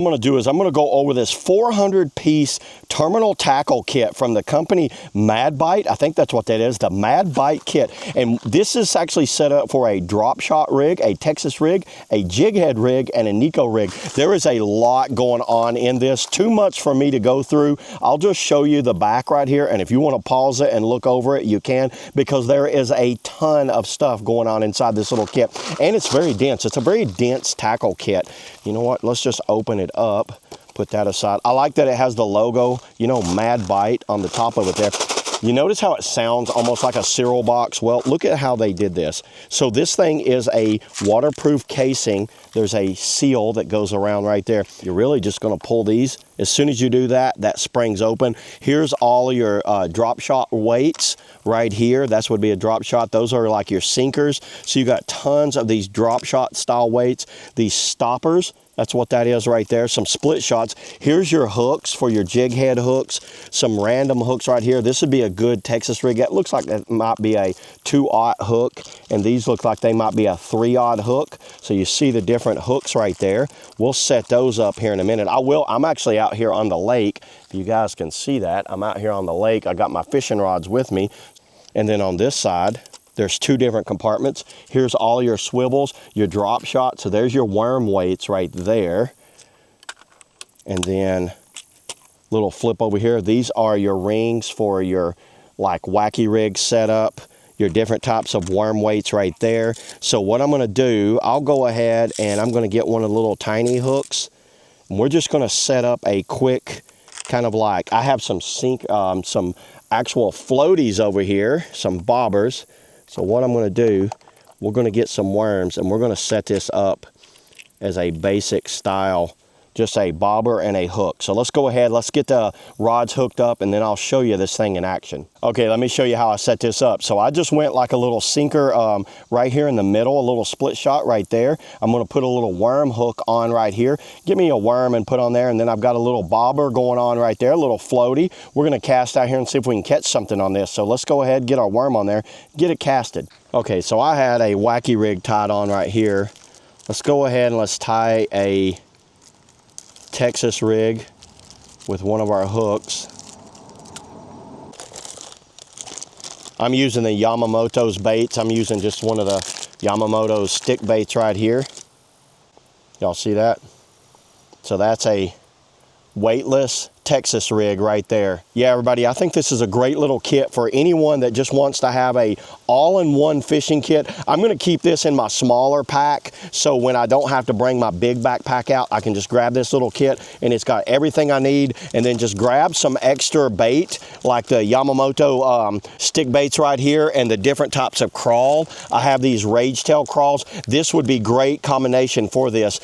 I'm going to do is I'm going to go over this 400-piece terminal tackle kit from the company MadBite. I think that's what that is, the MadBite kit. And this is actually set up for a drop shot rig, a Texas rig, a jig head rig, and a Nico rig. There is a lot going on in this. Too much for me to go through. I'll just show you the back right here. And if you want to pause it and look over it, you can, because there is a ton of stuff going on inside this little kit. And it's very dense. It's a very dense tackle kit. You know what? Let's just open it up, put that aside. I like that it has the logo, you know, MadBite on the top of it there. You notice how it sounds almost like a cereal box? Well, look at how they did this. So this thing is a waterproof casing. There's a seal that goes around right there. You're really just gonna pull these. As soon as you do that, that springs open. Here's all your drop shot weights right here. That's would be a drop shot. Those are like your sinkers. So you got tons of these drop shot style weights. These stoppers, that's what that is right there. Some split shots. Here's your hooks for your jig head hooks. Some random hooks right here. This would be a good Texas rig. It looks like that might be a 2/0 hook, and these look like they might be a 3/0 hook. So you see the different hooks right there. We'll set those up here in a minute. I'm actually out here on the lake. If you guys can see that, I'm out here on the lake. I got my fishing rods with me. And then on this side, there's two different compartments. Here's all your swivels, your drop shot. So there's your worm weights right there. And then little flip over here. These are your rings for your like wacky rig setup, your different types of worm weights right there. So what I'm gonna do, I'll go ahead and I'm gonna get one of the little tiny hooks. And we're just gonna set up a quick kind of like, I have some actual floaties over here, some bobbers. So what I'm gonna do, we're gonna get some worms and we're gonna set this up as a basic style, just a bobber and a hook. So let's go ahead, let's get the rods hooked up and then I'll show you this thing in action. Okay, let me show you how I set this up. So I just went like a little sinker right here in the middle, a little split shot right there. I'm gonna put a little worm hook on right here. Give me a worm and put on there, and then I've got a little bobber going on right there, a little floaty. We're gonna cast out here and see if we can catch something on this. So let's go ahead, get our worm on there, get it casted. Okay, so I had a wacky rig tied on right here. Let's go ahead and let's tie a Texas rig with one of our hooks. I'm using the Yamamoto's baits. I'm using just one of the Yamamoto's stick baits right here. Y'all see that? So that's a weightless Texas rig right there. Yeah, everybody, I think this is a great little kit for anyone that just wants to have a all-in-one fishing kit. I'm gonna keep this in my smaller pack, so when I don't have to bring my big backpack out, I can just grab this little kit and it's got everything I need, and then just grab some extra bait like the Yamamoto stick baits right here and the different types of crawl. I have these rage tail crawls. This would be great combination for this.